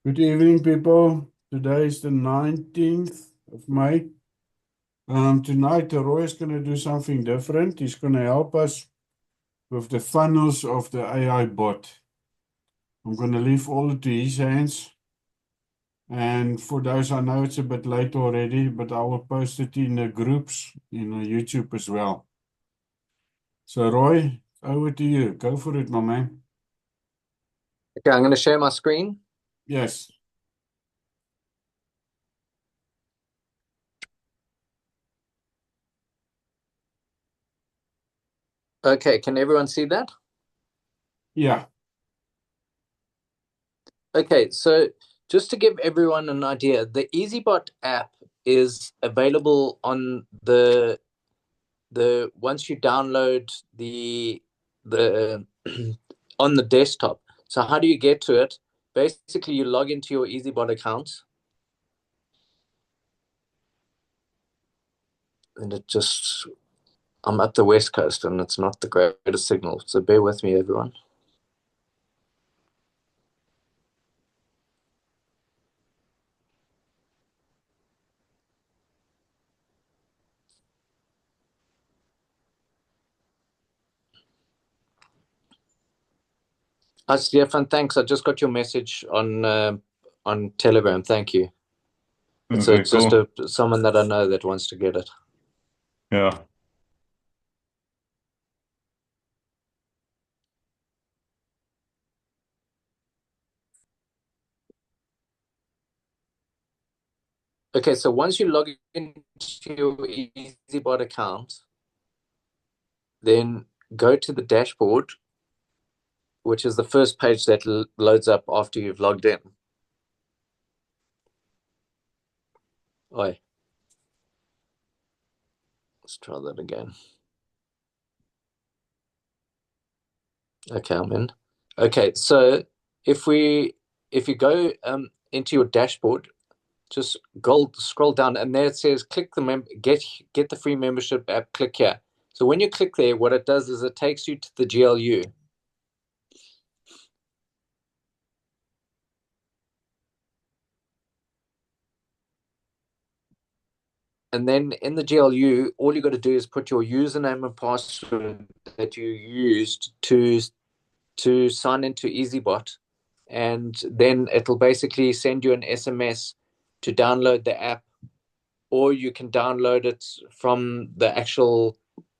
Good evening, people. Today is the 19th of May. Tonight, Roy is going to do something different. He's going to help us with the funnels of the AI bot. I'm going to leave all to his hands. And for those, I know it's a bit late already, but I will post it in the groups in YouTube as well. So, Roy, over to you. Go for it, my man. Okay, I'm going to share my screen. Yes. Okay, can everyone see that? Yeah. Okay, so just to give everyone an idea, the Eazybot app is available on the once you download the on the desktop. So how do you get to it? Basically, you log into your Eazybot account, and I'm at the West Coast and it's not the greatest signal, so bear with me, everyone. Hi, Stefan. Thanks. I just got your message on Telegram. Thank you. It's Okay, just cool. someone that I know that wants to get it. Yeah. Okay, so once you log into your Eazybot account, then go to the dashboard, which is the first page that loads up after you've logged in. Oi. Let's try that again. Okay, I'm in. Okay, so if you go into your dashboard, just scroll down, and there it says click the get the free membership app. Click here. So when you click there, what it does is it takes you to the GLU. And then in the GLU, all you got to do is put your username and password that you used to sign into Eazybot, and then it'll basically send you an SMS to download the app, or you can download it from the actual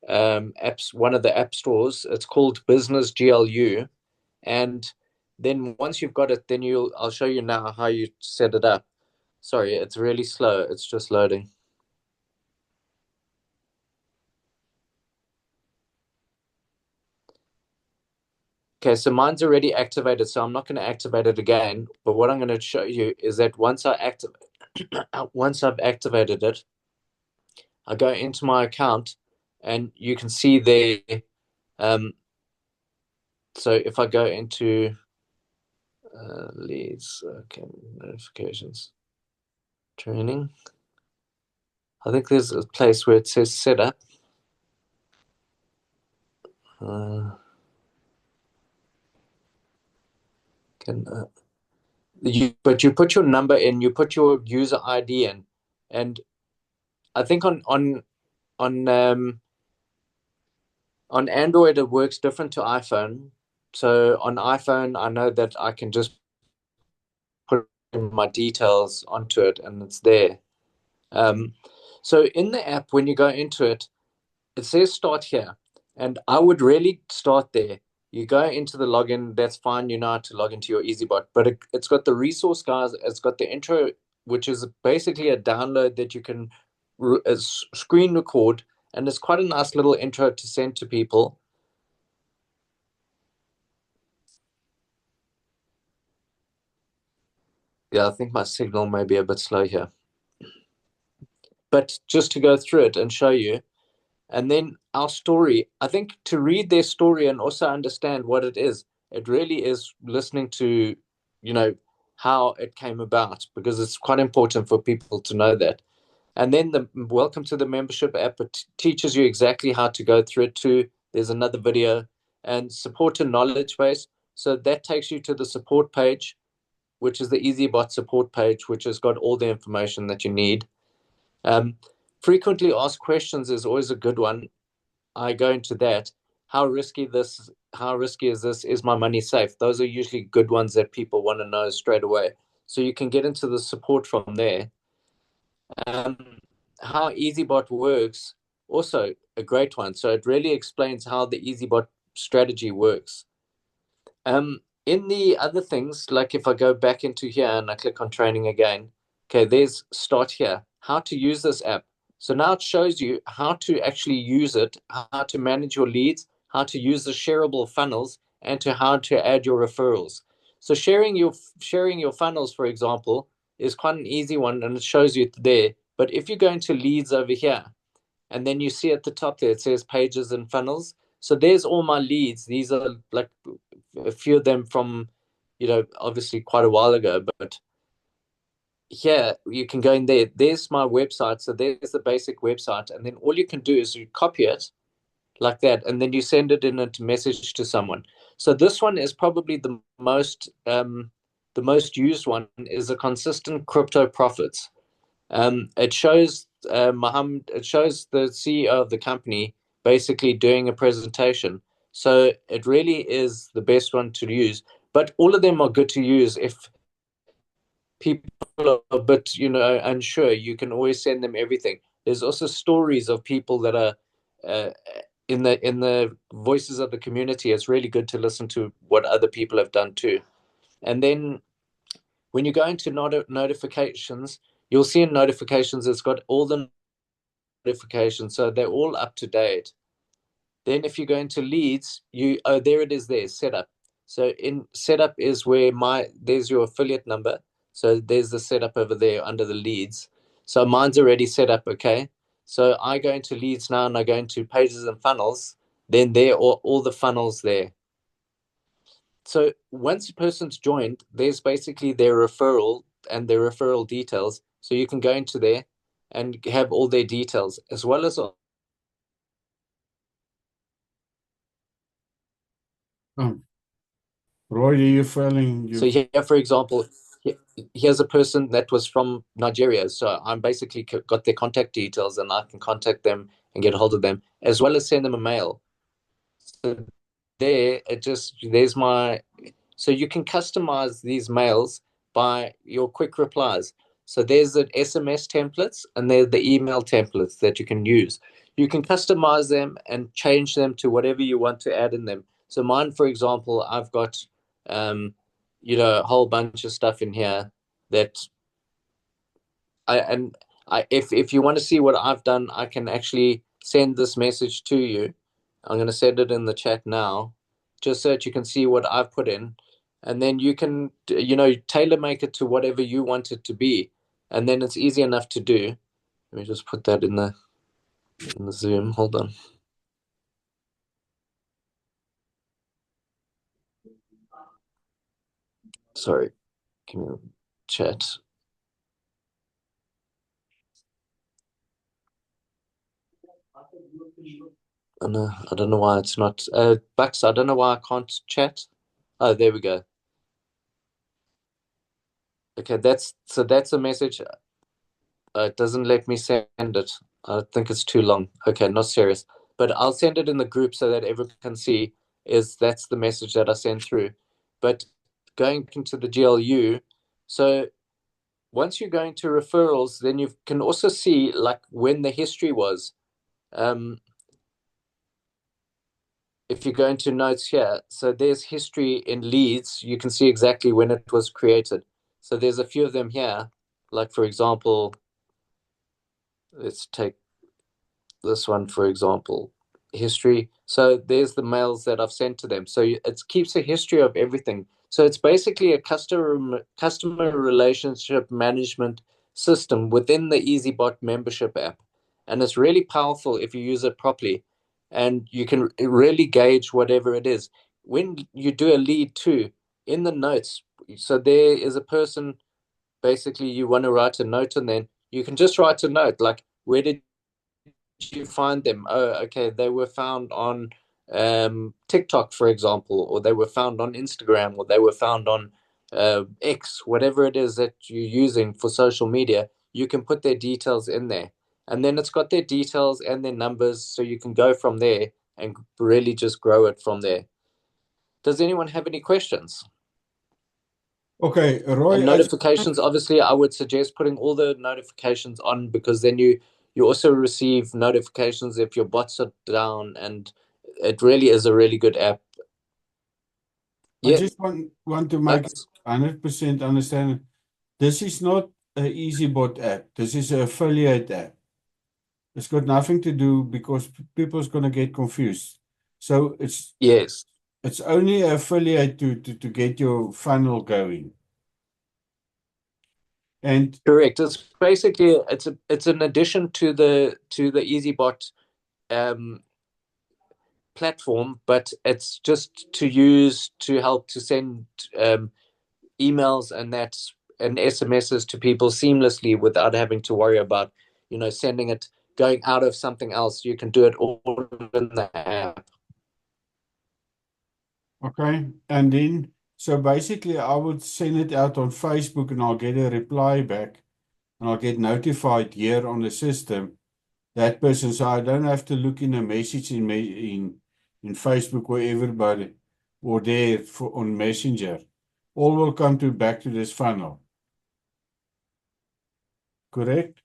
apps, one of the app stores. It's called Business GLU, and then once you've got it, then I'll show you now how you set it up. Sorry, it's really slow. It's just loading. Okay, so mine's already activated, so I'm not going to activate it again. But what I'm going to show you is that once I've activated it, I go into my account, and you can see there. Um, so if I go into leads, okay, notifications, training, I think there's a place where it says setup. Can but you put your number in, you put your user ID in, and I think on Android it works different to iPhone. So on iPhone, I know that I can just put in my details onto it, and it's there. So in the app, when you go into it, it says start here, and I would really start there. You go into the login, that's fine. You know how to log into your Eazybot, but it's got the resource guys. It's got the intro, which is basically a download that you can screen record, and it's quite a nice little intro to send to people. Yeah, I think my signal may be a bit slow here. But just to go through it and show you, and then our story, I think to read their story and also understand what it really is listening to, you know, how it came about, because it's quite important for people to know that. And then the welcome to the membership app, it teaches you exactly how to go through it too. There's another video, and support and knowledge base. So that takes you to the support page. which is the Eazybot support page, which has got all the information that you need. Frequently asked questions is always a good one. I go into that. How risky is this? Is my money safe? Those are usually good ones that people want to know straight away. So you can get into the support from there. How Eazybot works, also a great one. So it really explains how the Eazybot strategy works. In the other things, like if I go back into here and I click on training again, okay, there's start here, how to use this app. So now it shows you how to actually use it, how to manage your leads, how to use the shareable funnels, and to how to add your referrals. So sharing your funnels, for example, is quite an easy one, and it shows you there. But if you go into leads over here, and then you see at the top there, it says pages and funnels. So there's all my leads. These are like a few of them from, obviously quite a while ago, but here you can go in there. There's my website. So there's the basic website. And then all you can do is you copy it like that, and then you send it in a message to someone. So this one is probably the most used one, is a consistent crypto profits. It shows it shows the CEO of the company basically doing a presentation. So it really is the best one to use. But all of them are good to use. If people are a bit, unsure, you can always send them everything. There's also stories of people that are uh, in the voices of the community. It's really good to listen to what other people have done too. And then when you go into notifications, you'll see in notifications it's got all the notifications, so they're all up to date. Then if you go into leads, there it is there, setup. So in setup is where there's your affiliate number. So there's the setup over there under the leads. So mine's already set up, okay? So I go into leads now and I go into pages and funnels. Then there are all the funnels there. So once a person's joined, there's basically their referral and their referral details. So you can go into there and have all their details, as well as Roy, are you feeling so you? here, for example, here's a person that was from Nigeria. So I'm basically got their contact details, and I can contact them and get a hold of them, as well as send them a mail. So there's my, so you can customize these mails by your quick replies. So there's the SMS templates and there's the email templates that you can use. You can customize them and change them to whatever you want to add in them. So mine, for example, I've got a whole bunch of stuff in here that if you want to see what I've done, I can actually send this message to you. I'm going to send it in the chat now, just so that you can see what I've put in, and then you can tailor make it to whatever you want it to be, and then it's easy enough to do. Let me just put that in the Zoom. Hold on. Sorry, give me a chat. I don't know why it's not. Bucks, I don't know why I can't chat. Oh, there we go. Okay, that's a message. It doesn't let me send it. I think it's too long. Okay, not serious. But I'll send it in the group so that everyone can see that's the message that I sent through. But going into the GLU, so once you go into referrals, then you can also see like when the history was. If you go into notes here, so there's history in leads, you can see exactly when it was created. So there's a few of them here. Like for example, let's take this one, for example, history. So there's the mails that I've sent to them. So it keeps a history of everything. So it's basically a customer relationship management system within the Eazybot membership app. And it's really powerful if you use it properly. And you can really gauge whatever it is. When you do a lead too, in the notes, so there is a person, basically you want to write a note, and then you can just write a note like, where did you find them? Oh, okay, they were found on TikTok, for example, or they were found on Instagram, or they were found on X, whatever it is that you're using for social media, you can put their details in there. And then it's got their details and their numbers, so you can go from there and really just grow it from there. Does anyone have any questions? Okay, And Roy, notifications, obviously, I would suggest putting all the notifications on, because then you also receive notifications if your bots are down, and it really is a really good app. I Yeah, just want to make it that's 100% understand. This is not an Eazybot app. This is an affiliate app. It's got nothing to do because people's going to get confused. So yes, it's only an affiliate to get your funnel going. And correct. It's basically it's an addition to the Eazybot um platform, but it's just to use to help to send emails and SMSs to people seamlessly without having to worry about, sending it, going out of something else. You can do it all in the app. okay, and then so basically I would send it out on Facebook and I'll get a reply back and I'll get notified here on the system that person, so I don't have to look in a message in Facebook or everybody or there for on Messenger. All will come to back to this funnel. Correct?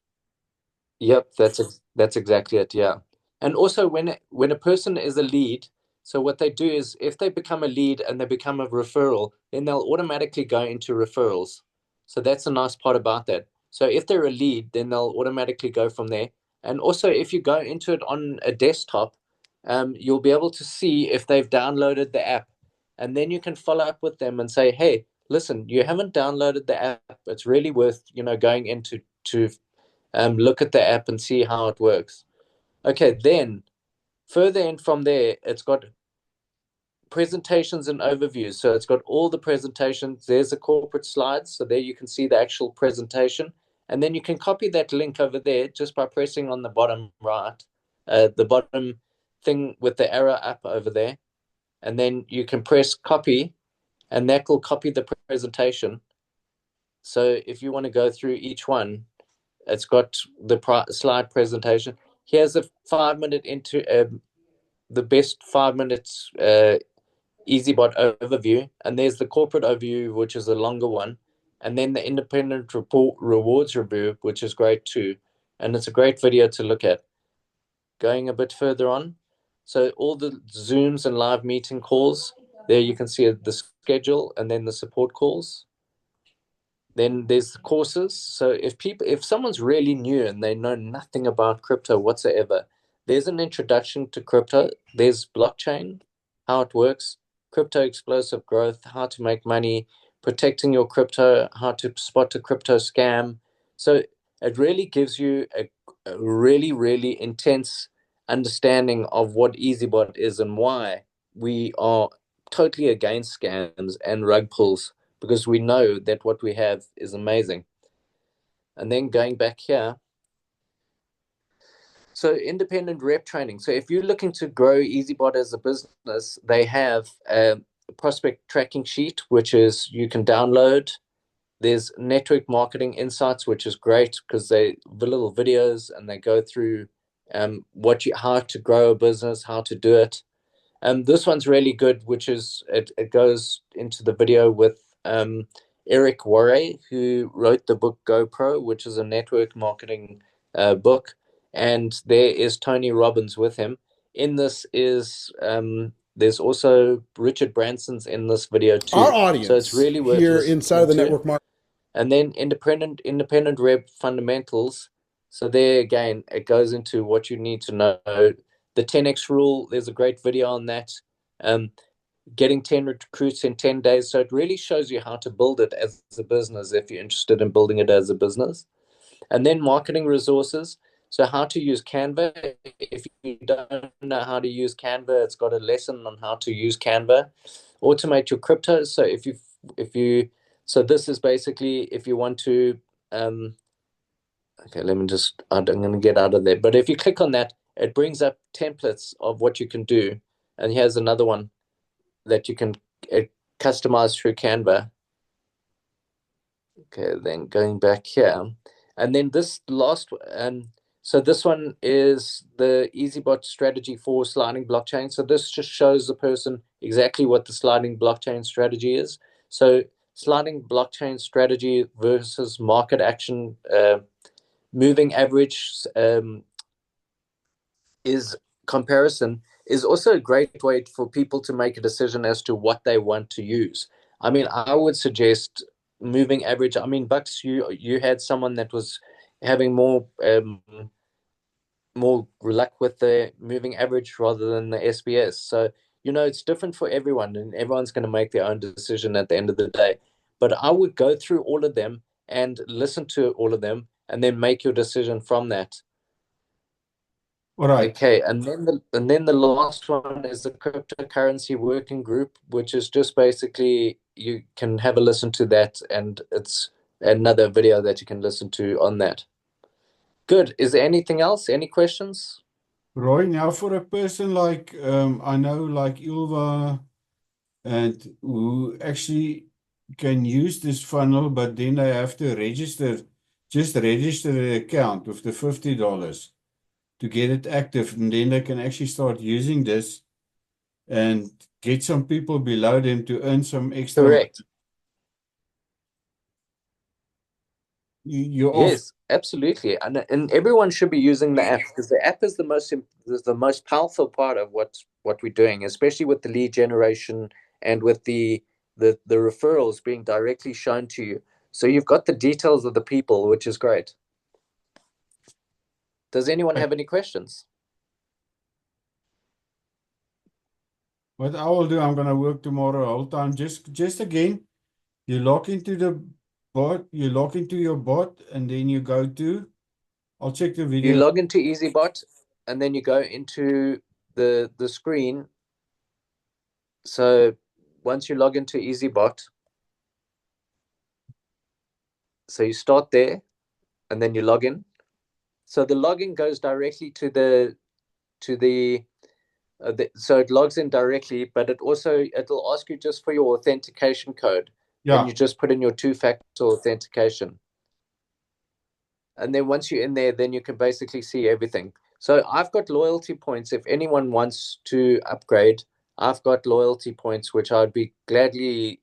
Yep, that's exactly it. Yeah, and also when a person is a lead, so what they do is if they become a lead and they become a referral, then they'll automatically go into referrals. So that's a nice part about that. So if they're a lead, then they'll automatically go from there. And also, if you go into it on a desktop, you'll be able to see if they've downloaded the app, and then you can follow up with them and say, "Hey, listen, you haven't downloaded the app. It's really worth going into to look at the app and see how it works." Okay, then further in from there, it's got presentations and overviews. So it's got all the presentations. There's the corporate slides. So there you can see the actual presentation. And then you can copy that link over there just by pressing on the bottom right, the bottom thing with the arrow up over there. And then you can press copy, and that will copy the presentation. So if you want to go through each one, it's got the slide presentation. Here's a 5 minute into the best 5 minutes Eazybot overview, and there's the corporate overview, which is a longer one, and then the independent report rewards review, which is great too, and it's a great video to look at. Going a bit further on, so all the Zooms and live meeting calls, there you can see the schedule and then the support calls. Then there's the courses. So if someone's really new and they know nothing about crypto whatsoever, there's an introduction to crypto. There's blockchain, how it works, crypto explosive growth, how to make money, protecting your crypto, how to spot a crypto scam. So it really gives you a really, really intense understanding of what Eazybot is and why we are totally against scams and rug pulls, because we know that what we have is amazing. And then going back here, so independent rep training. So if you're looking to grow Eazybot as a business, they have a prospect tracking sheet, which is you can download. There's network marketing insights, which is great because they the little videos and they go through how to grow a business, how to do it. This one's really good, which is it goes into the video with Eric Worre, who wrote the book GoPro, which is a network marketing book, and there is Tony Robbins with him. In this is there's also Richard Branson's in this video Our too, so it's audience really worth here inside of listening the to. network market. And then independent rep fundamentals. So there again, it goes into what you need to know. The 10x rule, there's a great video on that. Um, Getting 10 recruits in 10 days. So it really shows you how to build it as a business if you're interested in building it as a business. And then marketing resources. So how to use Canva. If you don't know how to use Canva, it's got a lesson on how to use Canva. Automate your crypto. So so this is basically if you want to okay, I'm going to get out of there. But if you click on that, it brings up templates of what you can do. And here's another one that you can customize through Canva. Okay, then going back here, and then this last, so this one is the Eazybot strategy for sliding blockchain. So this just shows the person exactly what the sliding blockchain strategy is. So sliding blockchain strategy versus market action, moving average, is comparison is also a great way for people to make a decision as to what they want to use. I mean, I would suggest moving average. I mean, Bucks, you had someone that was having more luck with the moving average rather than the SBS. So it's different for everyone, and everyone's going to make their own decision at the end of the day. But I would go through all of them and listen to all of them, and then make your decision from that. All right. Okay, and then the last one is the cryptocurrency working group, which is just basically you can have a listen to that, and it's another video that you can listen to on that. Good. Is there anything else? Any questions? Roy, now for a person like I know like Ilva and who actually can use this funnel, but then they have to just register the account with the $50 to get it active, and then they can actually start using this and get some people below them to earn some extra money. Correct. You're off. Yes, absolutely. And everyone should be using the app, because the app is the most powerful part of what we're doing, especially with the lead generation and with the referrals being directly shown to you. So you've got the details of the people, which is great. Does anyone have any questions? What I will do, I'm going to work tomorrow whole time. Just again, you log into the bot, you log into your bot, and then you go to, I'll check the You video. log into Eazybot, and then you go into the screen. So once you log into Eazybot, so you start there, and then you log in. So the login goes directly to the so it logs in directly, but it'll ask you just for your authentication code. Yeah. Then you just put in your two-factor authentication. And then once you're in there, then you can basically see everything. So I've got loyalty points. If anyone wants to upgrade, I've got loyalty points, which I'd be gladly,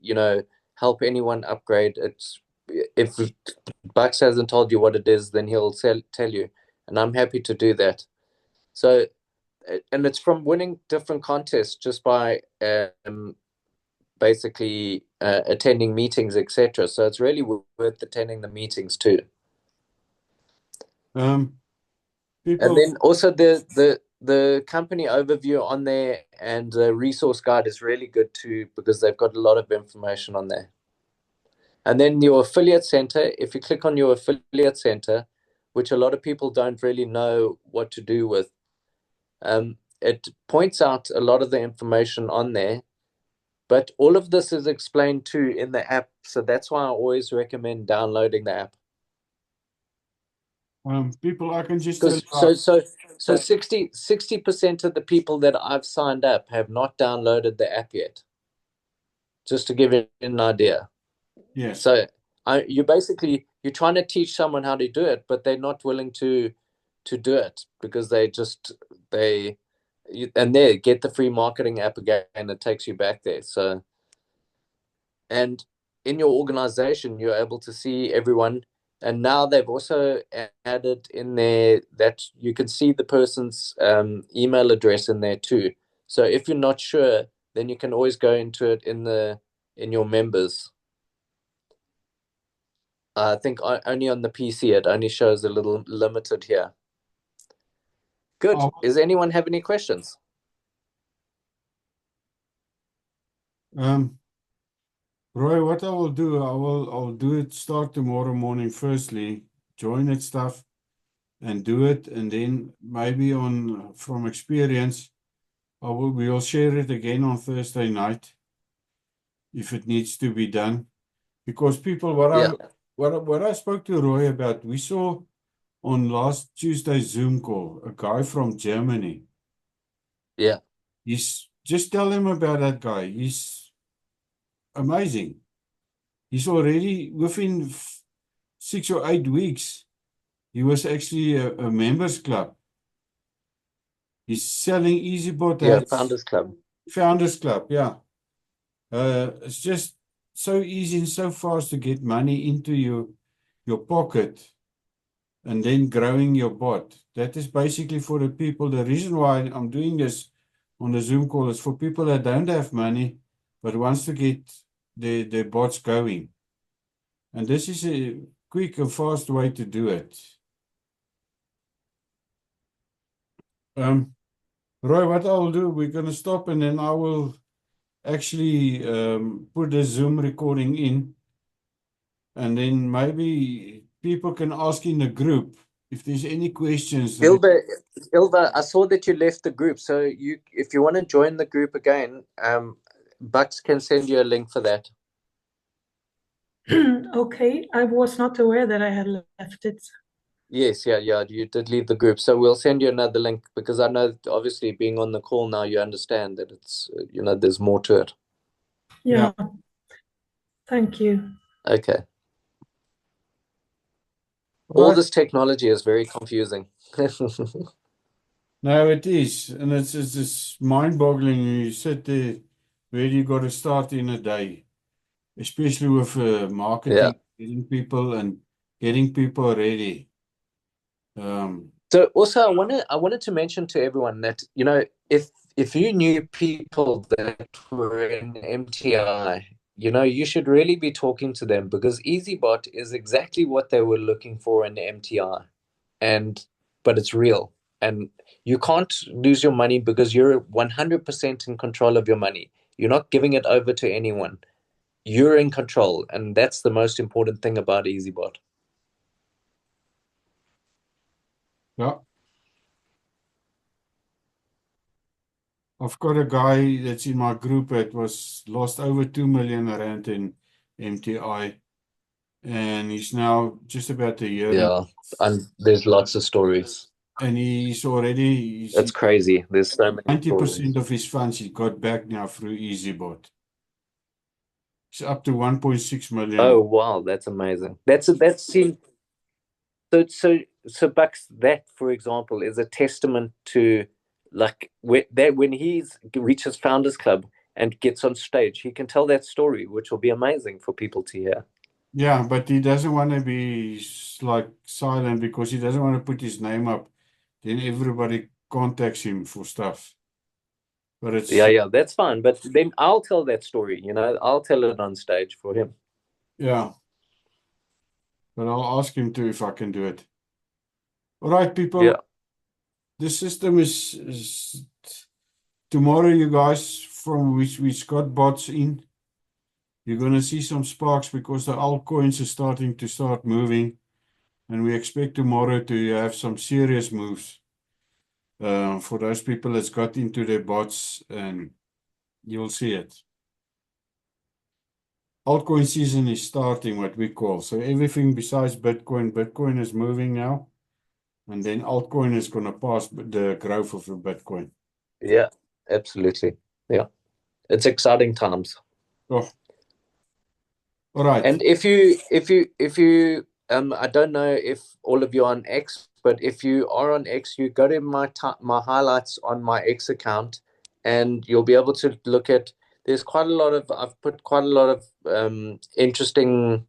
help anyone upgrade. If Bucks hasn't told you what it is, then he'll tell you, and I'm happy to do that. So, and it's from winning different contests just by basically attending meetings, etc. So it's really worth attending the meetings too. Um, And people, then also the company overview on there and the resource guide is really good too, because they've got a lot of information on there. And then your affiliate center, if you click on your affiliate center, which a lot of people don't really know what to do with, it points out a lot of the information on there. But all of this is explained too in the app, so that's why I always recommend downloading the app. people, I can just tell Because you, so 60% of the people that I've signed up have not downloaded the app yet. Just to give you an idea. yes. So you're trying to teach someone how to do it, but they're not willing to do it because and they get the free marketing app again, and it takes you back there. So, and in your organization, you're able to see everyone. And now they've also added in there that you can see the person's email address in there too. So if you're not sure, then you can always go into it in your members. I think only on the PC it only shows a little limited here. Good. Does anyone have any questions? Roy, what I will do, I'll do it, start tomorrow morning firstly, join it stuff and do it, and then maybe from experience, we'll share it again on Thursday night if it needs to be done. Because people, Yeah. what I spoke to Roy about, we saw on last Tuesday's Zoom call, a guy from Germany. Yeah. Just tell him about that guy. He's amazing. he's already within 6 or 8 weeks. He was actually a members club. He's selling Eazybot Yeah, hats. Founders Club. Founders Club, yeah. It's just so easy and so fast to get money into your pocket and then growing your bot. That is basically for the people. The reason why I'm doing this on the Zoom call is for people that don't have money but wants to get their bots going. And this is a quick and fast way to do it. Roy, what I'll do, we're going to stop and then I will actually put the Zoom recording in. And then maybe people can ask in the group if there's any questions. Ilva, I saw that you left the group. So if you want to join the group again, Bucks can send you a link for that. Okay, I was not aware that I had left it. Yes, yeah, you did leave the group. So we'll send you another link because I know obviously being on the call now, you understand that it's, there's more to it. Yeah. Thank you. Okay. All All right. this technology is very confusing. No, it is. And it's just mind-boggling. You sit there, where you got to start in a day, especially with marketing, getting people ready. So also I wanted to mention to everyone that, if you knew people that were in MTI, you should really be talking to them because Eazybot is exactly what they were looking for in MTI. But it's real. And you can't lose your money because you're 100% in control of your money. You're not giving it over to anyone. You're in control, and that's the most important thing about Eazybot. Yeah. I've got a guy that's in my group that was lost over 2 million rand in MTI, and he's now just about a year. Yeah, and there's lots of stories. And It's crazy. There's so many 90% of his funds he got back now through Eazybot. It's up to 1.6 million. Oh wow, that's amazing. That's seen. So Bucks, that for example is a testament to when he reaches Founders Club and gets on stage, he can tell that story, which will be amazing for people to hear. Yeah, but he doesn't want to be like silent because he doesn't want to put his name up. Then everybody contacts him for stuff. But it's yeah, that's fine. But then I'll tell that story. I'll tell it on stage for him. Yeah. But I'll ask him to if I can do it. All right, people. Yeah. The system is tomorrow, you guys, from which got bots in. You're going to see some sparks because the altcoins are start moving. And we expect tomorrow to have some serious moves for those people that's got into their bots, and you'll see it. Altcoin season is starting, what we call. So everything besides Bitcoin is moving now. And then altcoin is going to pass the growth of the Bitcoin. Yeah, absolutely. Yeah. It's exciting times. Oh. All right. And if you I don't know if all of you are on X, but if you are on X, you go to my highlights on my X account, and you'll be able to look at. I've put quite a lot of interesting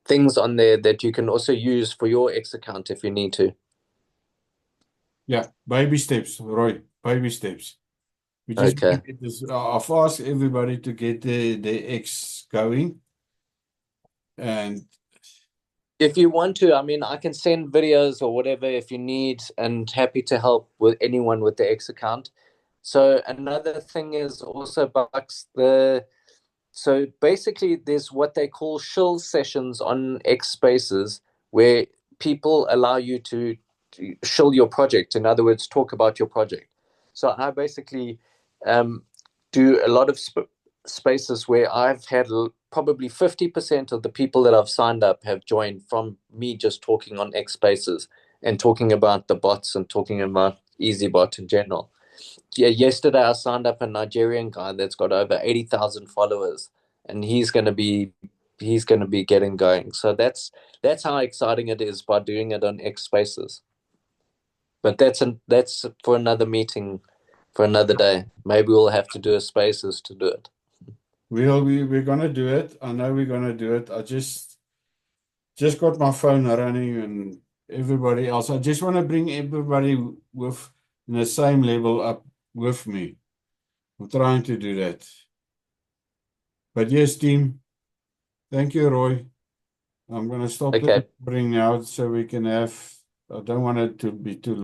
things on there that you can also use for your X account if you need to. Yeah, baby steps, Roy. Baby steps. We just Okay. get this. I've asked everybody to get the X going, and if you want to, I mean, I can send videos or whatever if you need, and happy to help with anyone with the X account. So another thing is also Bucks, so basically there's what they call shill sessions on X Spaces where people allow you to shill your project. In other words, talk about your project. So I basically do a lot of spaces where I've had probably 50% of the people that I've signed up have joined from me just talking on X Spaces and talking about the bots and talking about Eazybot in general. Yeah, yesterday I signed up a Nigerian guy that's got over 80,000 followers, and he's going to be he's going to be getting going. So that's how exciting it is by doing it on X Spaces. But that's for another meeting, for another day. Maybe we'll have to do a Spaces to do it. We're gonna do it. I know we're gonna do it. I just got my phone running and everybody else. I just want to bring everybody with in the same level up with me. I'm trying to do that. But yes, team. Thank you, Roy. I'm gonna stop Okay. the recording now so we can have. I don't want it to be too